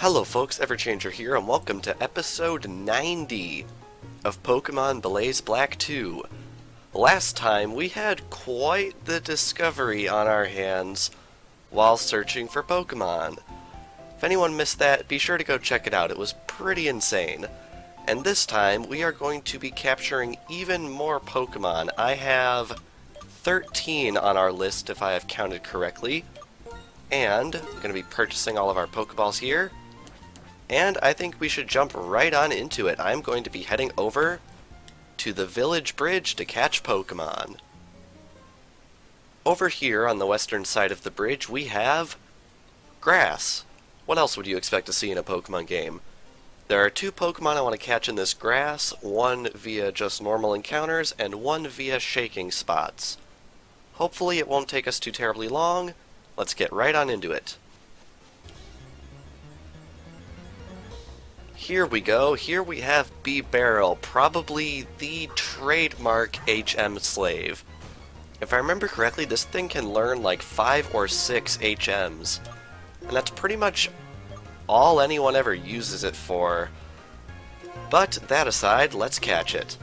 Hello folks, Everchanger here, and welcome to episode 90 of Pokemon Blaze Black 2. Last time, we had quite the discovery on our hands while searching for Pokemon. If anyone missed that, be sure to go check it out, it was pretty insane. And this time, we are going to be capturing even more Pokemon. I have 13 on our list, if I have counted correctly. And I'm going to be purchasing all of our Pokeballs here. And I think we should jump right on into it. I'm going to be heading over to the village bridge to catch Pokemon. Over here on the western side of the bridge we have grass. What else would you expect to see in a Pokemon game? There are two Pokemon I want to catch in this grass, one via just normal encounters and one via shaking spots. Hopefully it won't take us too terribly long. Let's get right on into it. Here we go, here we have B-Barrel, probably the trademark HM slave. If I remember correctly, this thing can learn like 5 or 6 HMs. And that's pretty much all anyone ever uses it for. But that aside, let's catch it.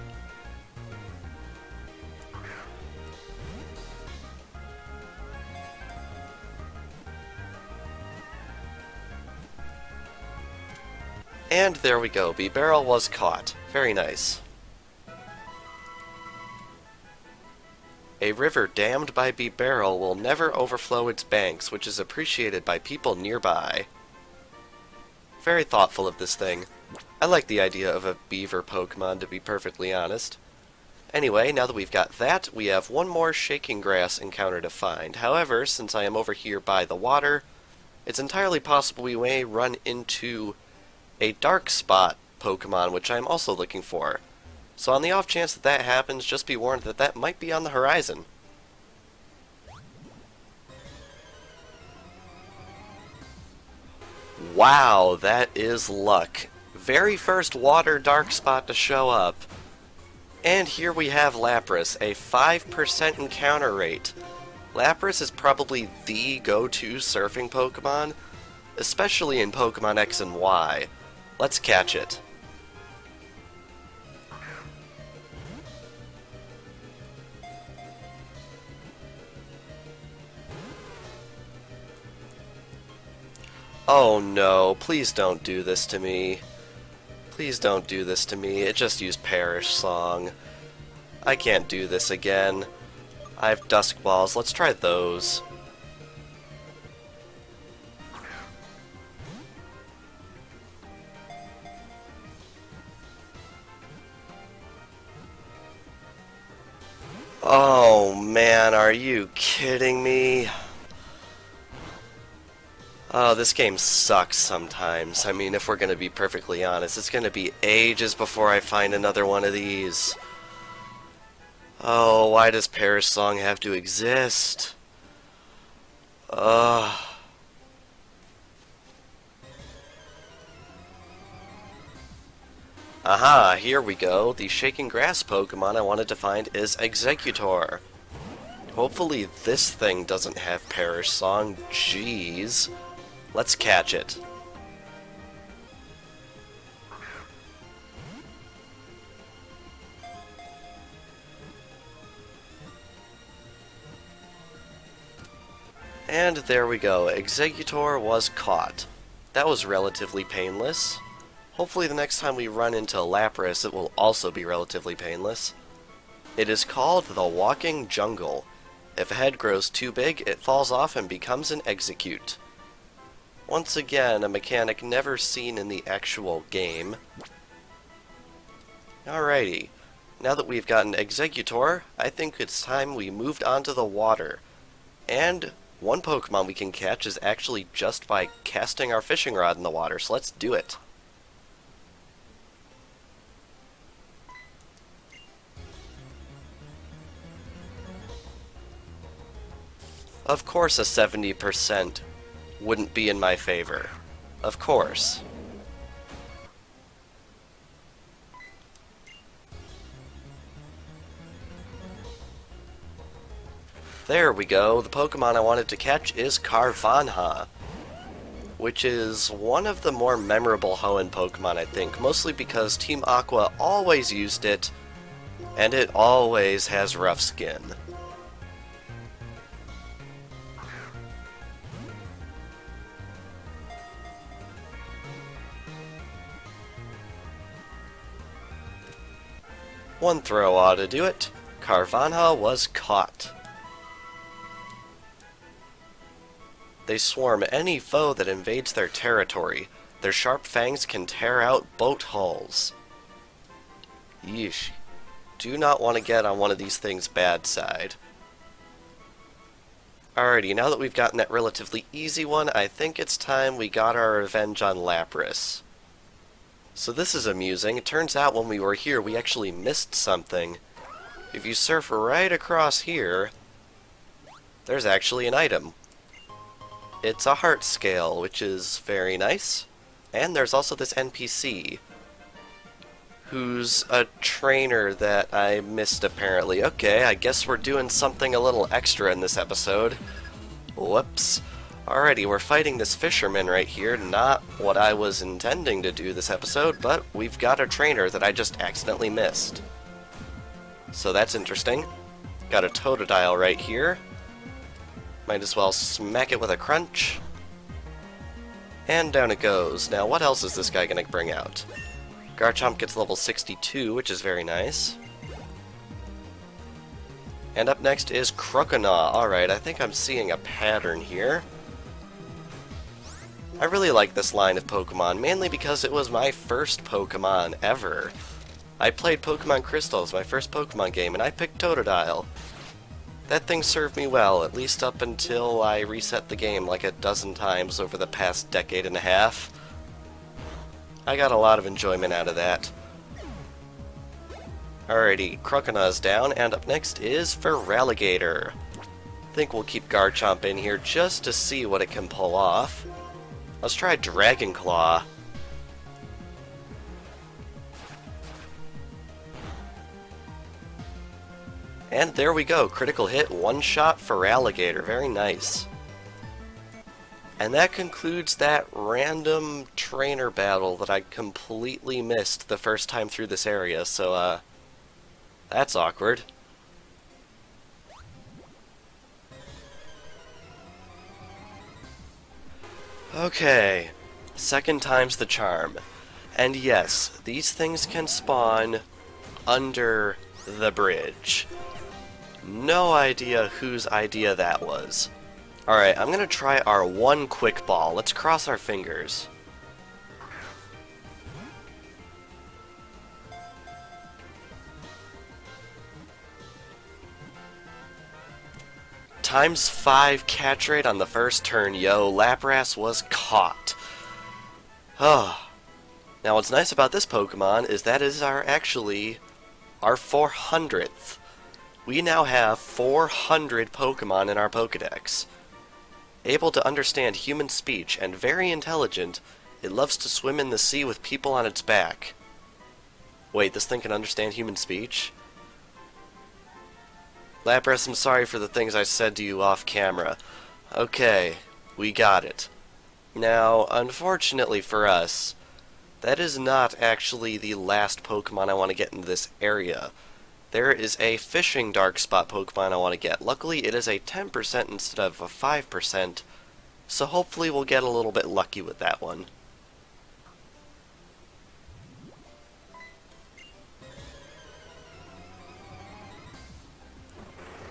And there we go, B-Barrel was caught. Very nice. A river dammed by B-Barrel will never overflow its banks, which is appreciated by people nearby. Very thoughtful of this thing. I like the idea of a beaver Pokemon, to be perfectly honest. Anyway, now that we've got that, we have one more shaking grass encounter to find. However, since I am over here by the water, it's entirely possible we may run into a dark spot Pokemon, which I'm also looking for. So on the off chance that that happens, just be warned that that might be on the horizon. Wow, that is luck. Very first water dark spot to show up. And here we have Lapras, a 5% encounter rate. Lapras is probably the go-to surfing Pokemon, especially in Pokemon X and Y. Let's catch it. Oh no, please don't do this to me. Please don't do this to me. It just used Perish Song. I can't do this again. I have Dusk Balls. Let's try those. Oh man, are you kidding me? Oh, this game sucks sometimes. I mean, if we're gonna be perfectly honest, it's gonna be ages before I find another one of these. Oh, why does Perish Song have to exist? Ugh. Aha, here we go. The Shaking Grass Pokemon I wanted to find is Exeggutor. Hopefully this thing doesn't have Perish Song. Jeez. Let's catch it. And there we go. Exeggutor was caught. That was relatively painless. Hopefully the next time we run into Lapras, it will also be relatively painless. It is called the Walking Jungle. If a head grows too big, it falls off and becomes an Exeggcute. Once again, a mechanic never seen in the actual game. Alrighty. Now that we've gotten Exeggutor, I think it's time we moved on to the water. And one Pokemon we can catch is actually just by casting our fishing rod in the water, so let's do it. Of course a 70% wouldn't be in my favor. Of course. There we go. The Pokemon I wanted to catch is Carvanha. which is one of the more memorable Hoenn Pokemon, I think, mostly because Team Aqua always used it, and it always has rough skin. One throw ought to do it. Carvanha was caught. They swarm any foe that invades their territory. Their sharp fangs can tear out boat hulls. Yeesh. Do not want to get on one of these things' bad side. Alrighty, now that we've gotten that relatively easy one, I think it's time we got our revenge on Lapras. So this is amusing. It turns out when we were here, we actually missed something. If you surf right across here, there's actually an item. It's a heart scale, which is very nice. And there's also this NPC, who's a trainer that I missed apparently. Okay, I guess we're doing something a little extra in this episode. Whoops. Alrighty, we're fighting this fisherman right here. Not what I was intending to do this episode, but we've got a trainer that I just accidentally missed. So that's interesting. Got a Totodile right here. Might as well smack it with a crunch. And down it goes. Now, what else is this guy gonna bring out? Garchomp gets level 62, which is very nice. And up next is Croconaw. Alright, I think I'm seeing a pattern here. I really like this line of Pokemon, mainly because it was my first Pokemon ever. I played Pokemon Crystal as my first Pokemon game, and I picked Totodile. That thing served me well, at least up until I reset the game like a dozen times over the past decade and a half. I got a lot of enjoyment out of that. Alrighty, Croconaw's down, and up next is Feraligatr. I think we'll keep Garchomp in here just to see what it can pull off. Let's try Dragon Claw. And there we go, critical hit, one-shot Feraligatr, very nice. And that concludes that random trainer battle that I completely missed the first time through this area, so that's awkward. Okay, second time's the charm. And yes, these things can spawn under the bridge. No idea whose idea that was. Alright, I'm gonna try our one quick ball. Let's cross our fingers. Times 5 catch rate on the first turn, yo. Lapras was caught. Oh. Now what's nice about this Pokemon is that is actually our 400th. We now have 400 Pokemon in our Pokedex. Able to understand human speech and very intelligent, it loves to swim in the sea with people on its back. Wait, this thing can understand human speech? Lapras, I'm sorry for the things I said to you off camera. Okay, we got it. Now, unfortunately for us, that is not actually the last Pokemon I want to get in this area. There is a fishing dark spot Pokemon I want to get. Luckily, it is a 10% instead of a 5%, so hopefully we'll get a little bit lucky with that one.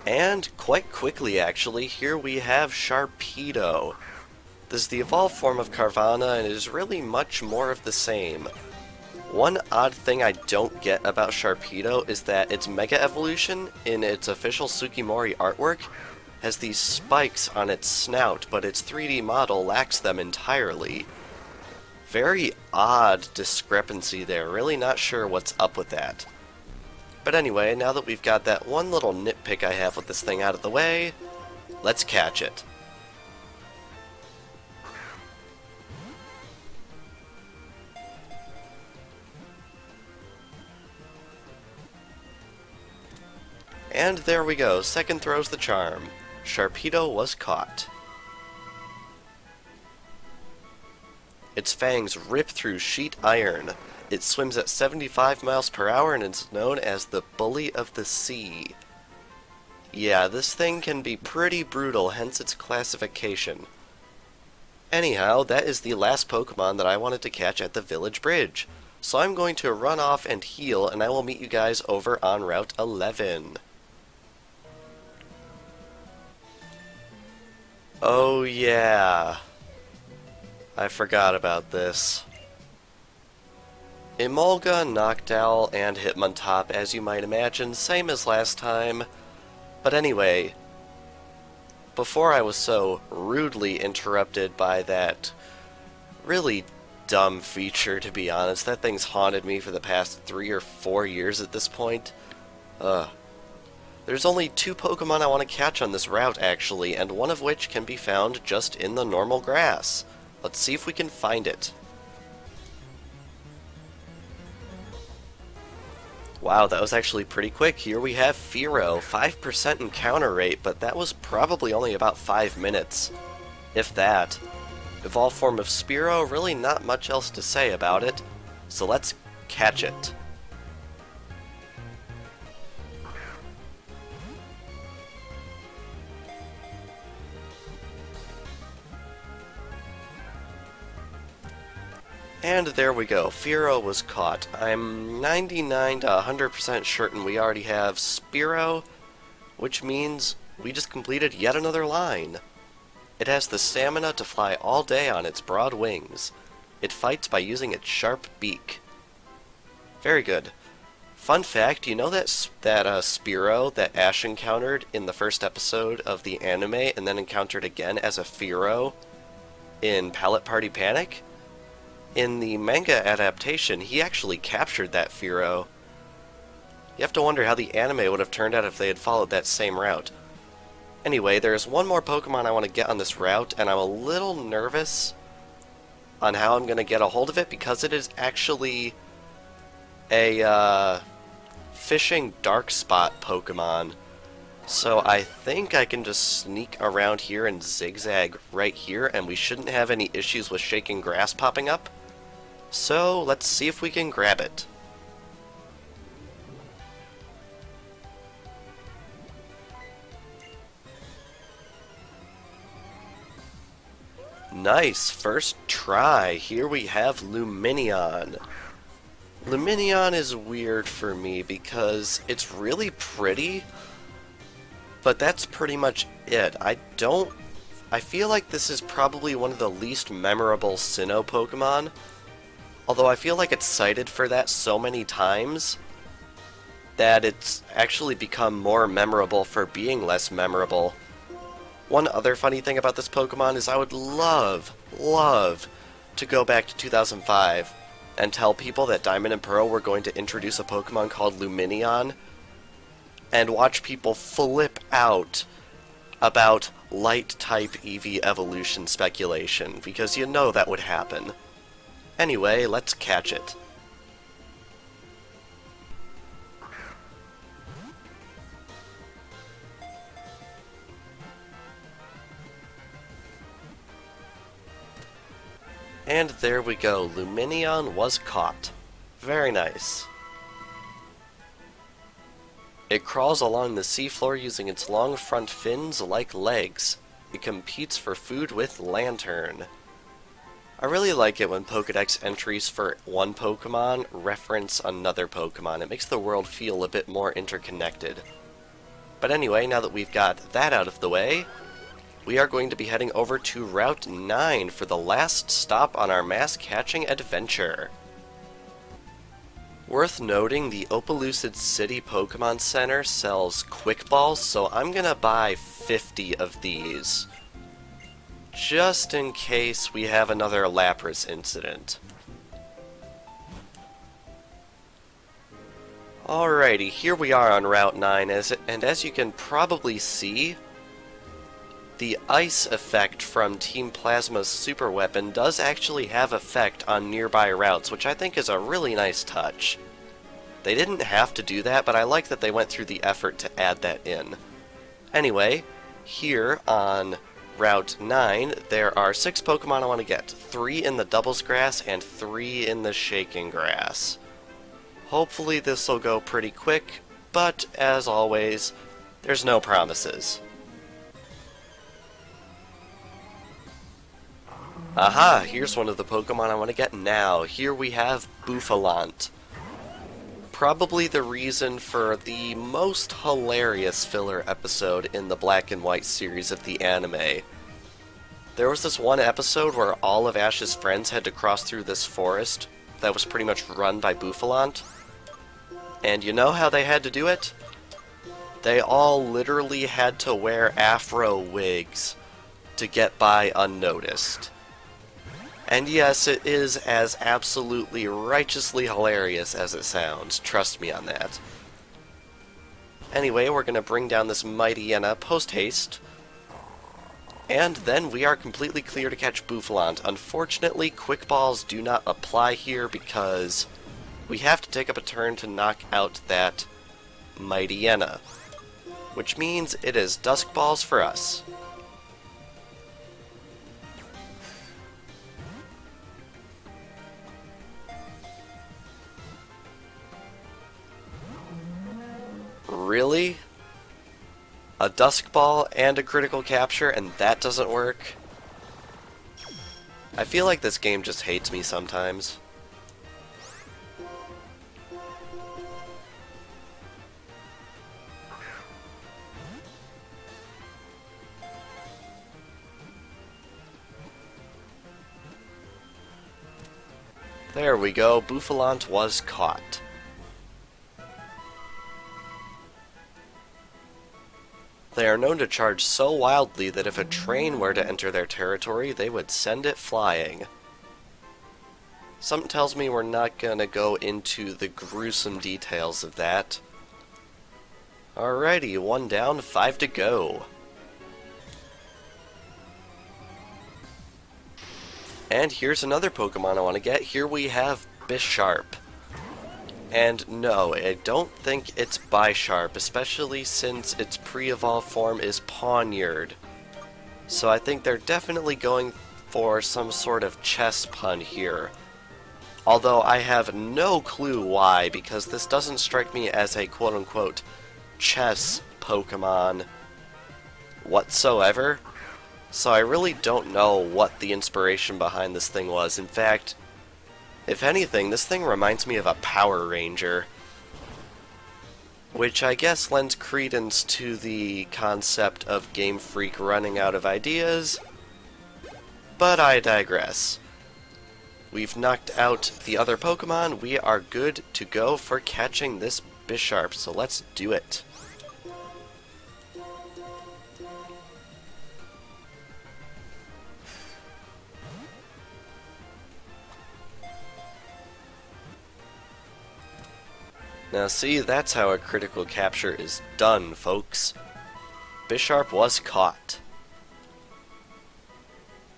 And quite quickly, actually, here we have Sharpedo. This is the evolved form of Carvanha and is really much more of the same. One odd thing I don't get about Sharpedo is that its Mega Evolution in its official Tsukimori artwork has these spikes on its snout, but its 3D model lacks them entirely. Very odd discrepancy there, really not sure what's up with that. But anyway, now that we've got that one little nitpick I have with this thing out of the way, let's catch it. And there we go, second throw's the charm. Sharpedo was caught. Its fangs rip through sheet iron. It swims at 75 miles per hour and is known as the Bully of the Sea. Yeah, this thing can be pretty brutal, hence its classification. Anyhow, that is the last Pokemon that I wanted to catch at the village bridge. So I'm going to run off and heal, and I will meet you guys over on Route 11. Oh yeah, I forgot about this. Emolga, Noctowl, and Hitmontop, as you might imagine, same as last time. But anyway, before I was so rudely interrupted by that really dumb feature, to be honest, that thing's haunted me for the past 3 or 4 years at this point. There's only 2 Pokemon I want to catch on this route, actually, and one of which can be found just in the normal grass. Let's see if we can find it. Wow, that was actually pretty quick. Here we have Fearow, 5% encounter rate, but that was probably only about 5 minutes, if that. Evolved form of Spearow, really not much else to say about it, so let's catch it. And there we go, Fearow was caught. I'm 99 to 100% certain we already have Spearow, which means we just completed yet another line. It has the stamina to fly all day on its broad wings. It fights by using its sharp beak. Very good. Fun fact, you know that Spearow that Ash encountered in the first episode of the anime and then encountered again as a Fearow in Palette Party Panic? In the manga adaptation, he actually captured that Fearow. You have to wonder how the anime would have turned out if they had followed that same route. Anyway, there's one more Pokemon I want to get on this route, and I'm a little nervous on how I'm going to get a hold of it because it is actually a fishing dark spot Pokemon. So I think I can just sneak around here and zigzag right here, and we shouldn't have any issues with shaking grass popping up. So let's see if we can grab it. Nice, first try. Here we have Lumineon. Lumineon is weird for me because it's really pretty, but that's pretty much it. I feel like this is probably one of the least memorable Sinnoh Pokemon, although I feel like it's cited for that so many times that it's actually become more memorable for being less memorable. One other funny thing about this Pokemon is I would love to go back to 2005 and tell people that Diamond and Pearl were going to introduce a Pokemon called Lumineon and watch people flip out about light-type EV evolution speculation, because you know that would happen. Anyway, let's catch it. And there we go, Lumineon was caught. Very nice. It crawls along the seafloor using its long front fins like legs. It competes for food with Lantern. I really like it when Pokédex entries for one Pokemon reference another Pokemon. It makes the world feel a bit more interconnected. But anyway, now that we've got that out of the way, we are going to be heading over to Route 9 for the last stop on our mass catching adventure. Worth noting, the Opelucid City Pokemon Center sells Quick Balls, so I'm gonna buy 50 of these, just in case we have another Lapras incident. Alrighty, here we are on Route 9, and as you can probably see, the ice effect from Team Plasma's super weapon does actually have effect on nearby routes, which I think is a really nice touch. They didn't have to do that, but I like that they went through the effort to add that in. Anyway, here on Route 9, there are 6 Pokemon I want to get. 3 in the Doubles Grass and 3 in the Shaking Grass. Hopefully this will go pretty quick, but as always, there's no promises. Aha, here's one of the Pokemon I want to get now. Here we have Bouffalant. Probably the reason for the most hilarious filler episode in the Black and White series of the anime. There was this one episode where all of Ash's friends had to cross through this forest that was pretty much run by Bouffalant. And you know how they had to do it? They all literally had to wear afro wigs to get by unnoticed. And yes, it is as absolutely righteously hilarious as it sounds. Trust me on that. Anyway, we're going to bring down this Mightyena post-haste. And then we are completely clear to catch Bouffalant. Unfortunately, Quick Balls do not apply here because we have to take up a turn to knock out that Mightyena. Which means it is Dusk Balls for us. Really? A Dusk Ball and a critical capture, and that doesn't work? I feel like this game just hates me sometimes. There we go, Bouffalant was caught. They are known to charge so wildly that if a train were to enter their territory, they would send it flying. Something tells me we're not gonna go into the gruesome details of that. Alrighty, 1 down, 5 to go. And here's another Pokemon I want to get. Here we have Bisharp. And no, I don't think it's Bisharp, especially since its pre-evolved form is Pawniard. So I think they're definitely going for some sort of chess pun here. Although I have no clue why, because this doesn't strike me as a quote-unquote chess Pokemon whatsoever. So I really don't know what the inspiration behind this thing was. In fact, if anything, this thing reminds me of a Power Ranger. Which I guess lends credence to the concept of Game Freak running out of ideas. But I digress. We've knocked out the other Pokemon. We are good to go for catching this Bisharp, so let's do it. Now see, that's how a critical capture is done, folks. Bisharp was caught.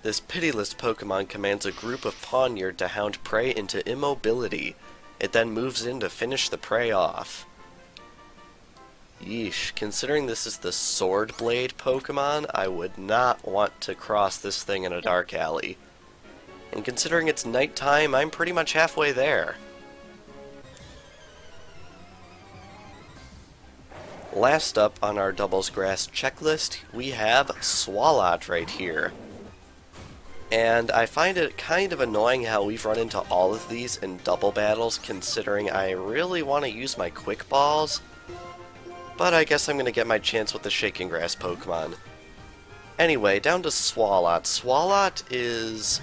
This pitiless Pokemon commands a group of Pawniard to hound prey into immobility. It then moves in to finish the prey off. Yeesh, considering this is the Sword Blade Pokemon, I would not want to cross this thing in a dark alley. And considering it's nighttime, I'm pretty much halfway there. Last up on our Doubles Grass checklist, we have Swalot right here. And I find it kind of annoying how we've run into all of these in double battles, considering I really want to use my Quick Balls. But I guess I'm going to get my chance with the Shaking Grass Pokemon. Anyway, down to Swalot. Swalot is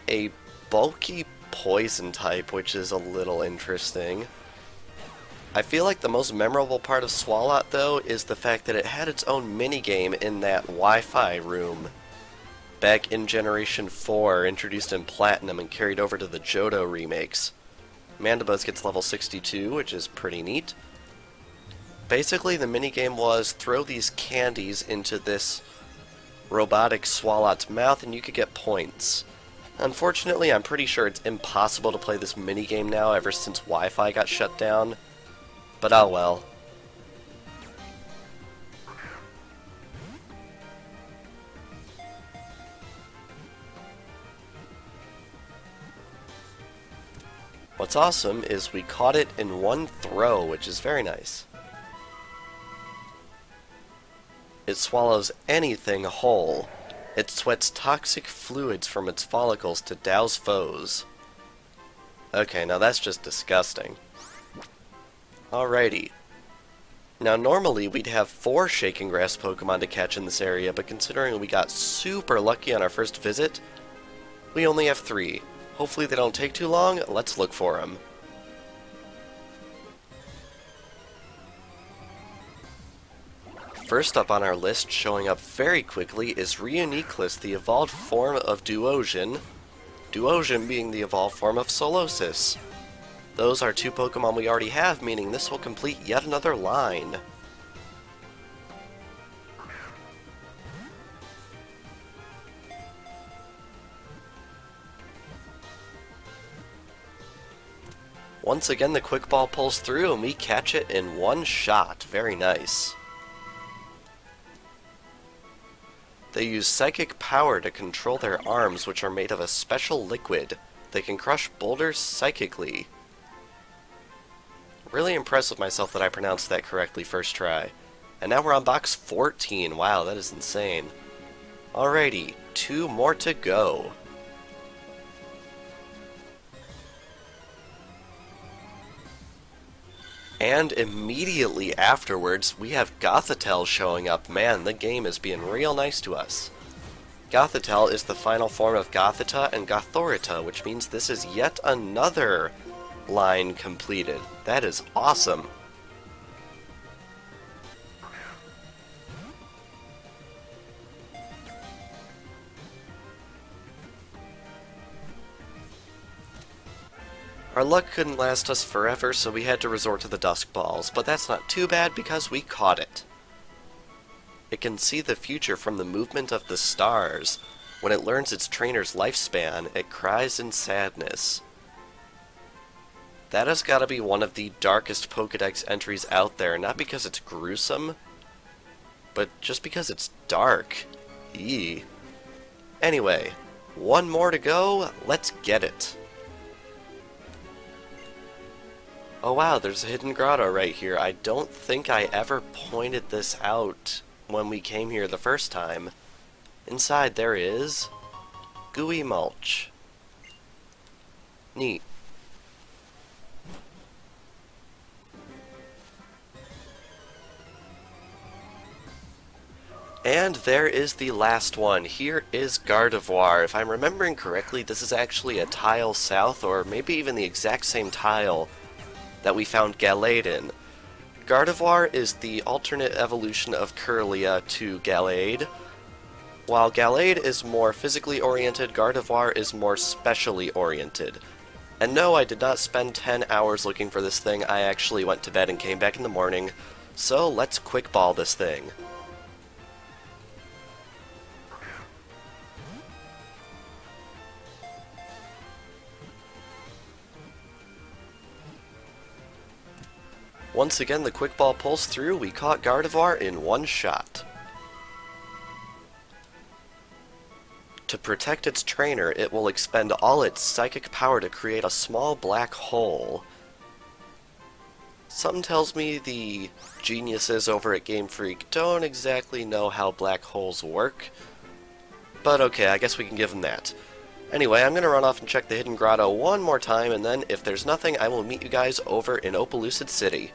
a bulky poison type, which is a little interesting. I feel like the most memorable part of Swalot, though, is the fact that it had its own minigame in that Wi-Fi room. Back in Generation 4, introduced in Platinum and carried over to the Johto remakes. Mandibuzz gets level 62, which is pretty neat. Basically, the minigame was throw these candies into this robotic Swalot's mouth and you could get points. Unfortunately, I'm pretty sure it's impossible to play this minigame now ever since Wi-Fi got shut down. But oh well. What's awesome is we caught it in one throw, which is very nice. It swallows anything whole. It sweats toxic fluids from its follicles to douse foes. Okay, now that's just disgusting. Alrighty. Now normally we'd have 4 Shaking Grass Pokemon to catch in this area, but considering we got super lucky on our first visit, we only have 3. Hopefully they don't take too long. Let's look for them. First up on our list, showing up very quickly, is Reuniclus, the evolved form of Duosion. Duosion being the evolved form of Solosis. Those are 2 Pokemon we already have, meaning this will complete yet another line. Once again, the Quick Ball pulls through and we catch it in one shot. Very nice. They use psychic power to control their arms, which are made of a special liquid. They can crush boulders psychically. Really impressed with myself that I pronounced that correctly first try. And now we're on box 14. Wow, that is insane. Alrighty, 2 more to go. And immediately afterwards, we have Gothitelle showing up. Man, the game is being real nice to us. Gothitelle is the final form of Gothita and Gothorita, which means this is yet another line completed. That is awesome. Our luck couldn't last us forever, so we had to resort to the Dusk Balls, but that's not too bad because we caught it. It can see the future from the movement of the stars. When it learns its trainer's lifespan, it cries in sadness. That has got to be one of the darkest Pokédex entries out there, not because it's gruesome, but just because it's dark. Eee. Anyway, 1 more to go, let's get it. Oh wow, there's a hidden grotto right here. I don't think I ever pointed this out when we came here the first time. Inside there is gooey mulch. Neat. And there is the last one. Here is Gardevoir. If I'm remembering correctly, this is actually a tile south, or maybe even the exact same tile that we found Gallade in. Gardevoir is the alternate evolution of Kirlia to Gallade. While Gallade is more physically oriented, Gardevoir is more specially oriented. And no, I did not spend 10 hours looking for this thing. I actually went to bed and came back in the morning. So let's quick ball this thing. Once again, the quick ball pulls through. We caught Gardevoir in one shot. To protect its trainer, it will expend all its psychic power to create a small black hole. Something tells me the geniuses over at Game Freak don't exactly know how black holes work. But okay, I guess we can give them that. Anyway, I'm going to run off and check the hidden grotto one more time, and then if there's nothing, I will meet you guys over in Opelucid City.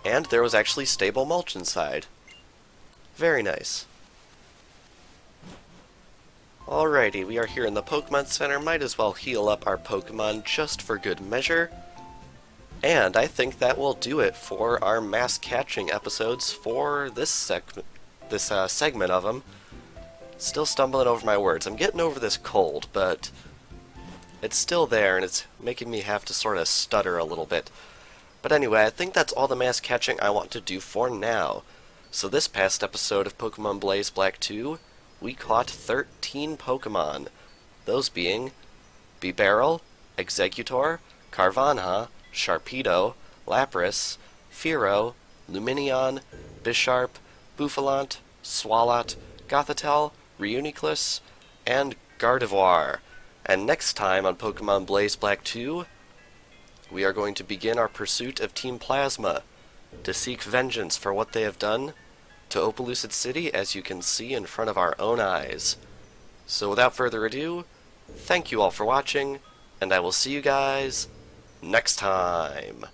And there was actually stable mulch inside. Very nice. Alrighty, we are here in the Pokemon Center. Might as well heal up our Pokemon just for good measure. And I think that will do it for our mass catching episodes for this segment of them. Still stumbling over my words. I'm getting over this cold, but it's still there, and it's making me have to sort of stutter a little bit. But anyway, I think that's all the mass catching I want to do for now. So this past episode of Pokemon Blaze Black 2, we caught 13 Pokemon. Those being Bibarel, Exeggutor, Carvanha, Sharpedo, Lapras, Fearow, Luminion, Bisharp, Bouffalant, Swalot, Gothitelle, Reuniclus, and Gardevoir. And next time on Pokemon Blaze Black 2, we are going to begin our pursuit of Team Plasma to seek vengeance for what they have done to Opelucid City, as you can see in front of our own eyes. So without further ado, thank you all for watching, and I will see you guys next time.